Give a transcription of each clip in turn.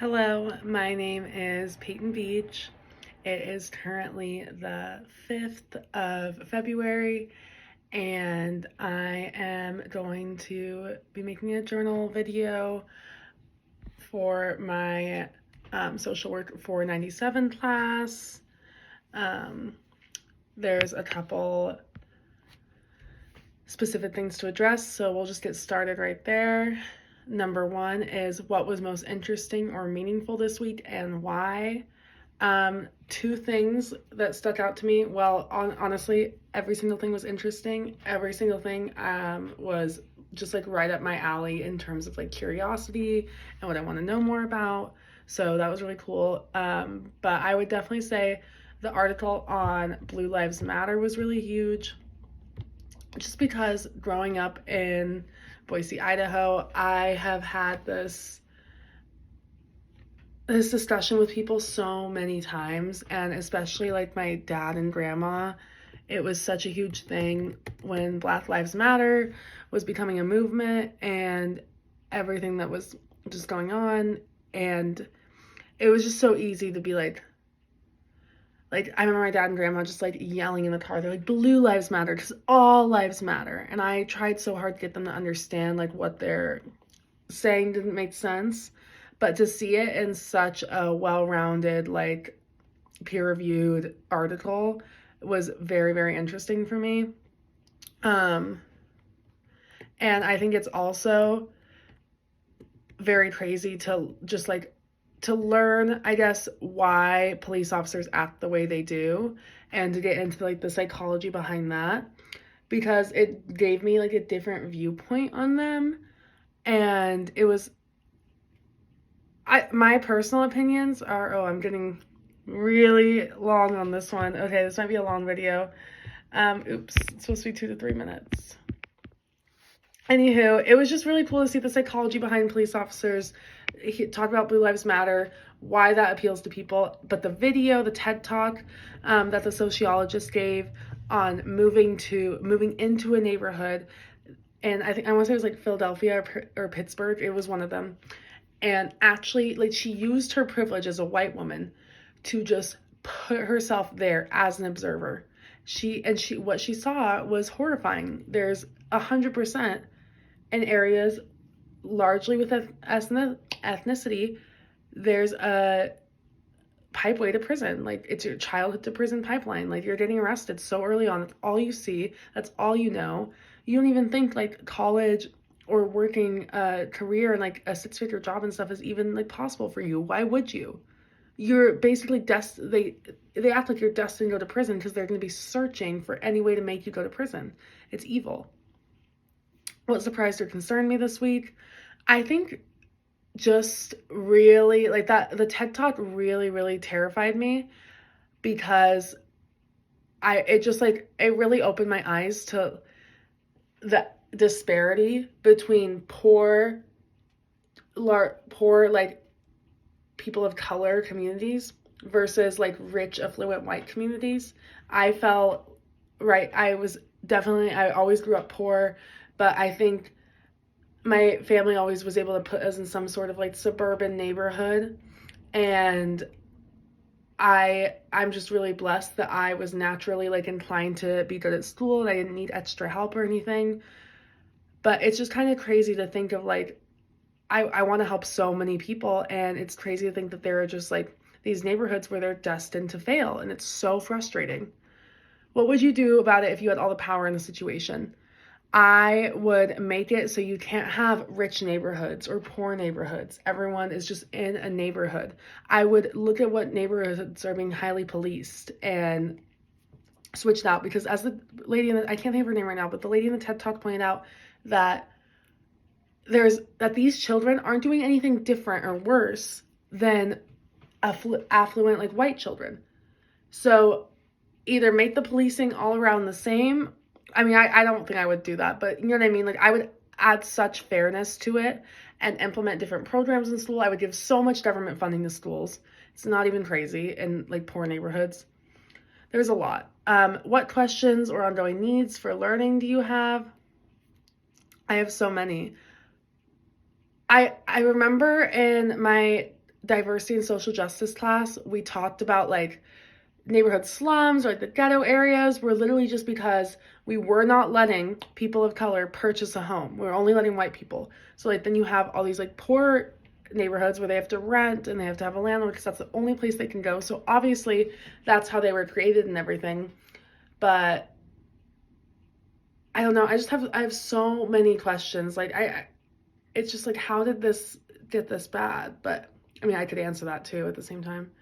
Hello, my name is Peyton Beach. It is currently the 5th of February, and I am going to be making a journal video for my social work 497 class. There's a couple specific things to address, so we'll just get started right there. Number one is what was most interesting or meaningful this week and why. Two things that stuck out to me. Well, honestly, every single thing was interesting. Every single thing was just like right up my alley in terms of like curiosity and what I want to know more about. So that was really cool. But I would definitely say the article on Blue Lives Matter was really huge. Just because growing up in Boise, Idaho, I have had this discussion with people so many times, and especially like my dad and grandma. It was such a huge thing when Black Lives Matter was becoming a movement and everything that was just going on, and it was just so easy to be like I remember my dad and grandma just like yelling in the car. They're like, Blue Lives Matter, because all lives matter. And I tried so hard to get them to understand like what they're saying didn't make sense. But to see it in such a well-rounded, like peer-reviewed article was very, very interesting for me. And I think it's also very crazy to just like to learn, I guess, why police officers act the way they do and to get into like the psychology behind that, because it gave me like a different viewpoint on them. And it was, my personal opinions are, I'm getting really long on this one. Okay, this might be a long video. Oops, it's supposed to be 2 to 3 minutes. Anywho, it was just really cool to see the psychology behind police officers. He talked about Blue Lives Matter, why that appeals to people. But the video, the TED Talk that the sociologist gave on moving into a neighborhood, and I want to say it was like Philadelphia or Pittsburgh. It was one of them. And actually, like, she used her privilege as a white woman to just put herself there as an observer. What she saw was horrifying. There's 100% in areas largely with ethnicity, there's a pipeway to prison. Like, it's your childhood to prison pipeline. Like, you're getting arrested so early on. That's all you see. That's all you know. You don't even think like college or working a career and like a 6-figure job and stuff is even like possible for you. Why would you? You're basically they act like you're destined to go to prison because they're going to be searching for any way to make you go to prison. It's evil. What surprised or concerned me this week, I think just really like that the TED Talk really, really terrified me, because it really opened my eyes to the disparity between poor like people of color communities versus like rich affluent white communities. I felt I always grew up poor, but I think my family always was able to put us in some sort of like suburban neighborhood, and I'm just really blessed that I was naturally like inclined to be good at school and I didn't need extra help or anything. But it's just kind of crazy to think of like I want to help so many people, and it's crazy to think that there are just like these neighborhoods where they're destined to fail, and it's so frustrating. What would you do about it if you had all the power in the situation? I would make it so you can't have rich neighborhoods or poor neighborhoods. Everyone is just in a neighborhood. I would look at what neighborhoods are being highly policed and switch it out, because as the lady I can't think of her name right now, but the lady in the TED Talk pointed out that these children aren't doing anything different or worse than affluent like white children. So either make the policing all around the same. I mean, I don't think I would do that, but you know what I mean? Like, I would add such fairness to it and implement different programs in school. I would give so much government funding to schools. It's not even crazy in like poor neighborhoods. There's a lot. What questions or ongoing needs for learning do you have? I have so many. I remember in my diversity and social justice class, we talked about like neighborhood slums or like the ghetto areas were literally just because we were not letting people of color purchase a home. We were only letting white people. So like then you have all these like poor neighborhoods where they have to rent and they have to have a landlord because that's the only place they can go. So obviously that's how they were created and everything. But I don't know. I have so many questions. Like it's just like, how did this get this bad? But I mean, I could answer that too at the same time.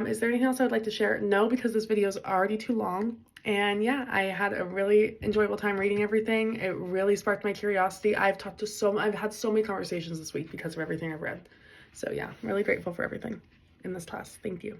Is there anything else I would like to share? No, because this video is already too long. And yeah, I had a really enjoyable time reading everything. It really sparked my curiosity. I've had so many conversations this week because of everything I've read. So yeah, I'm really grateful for everything in this class. Thank you.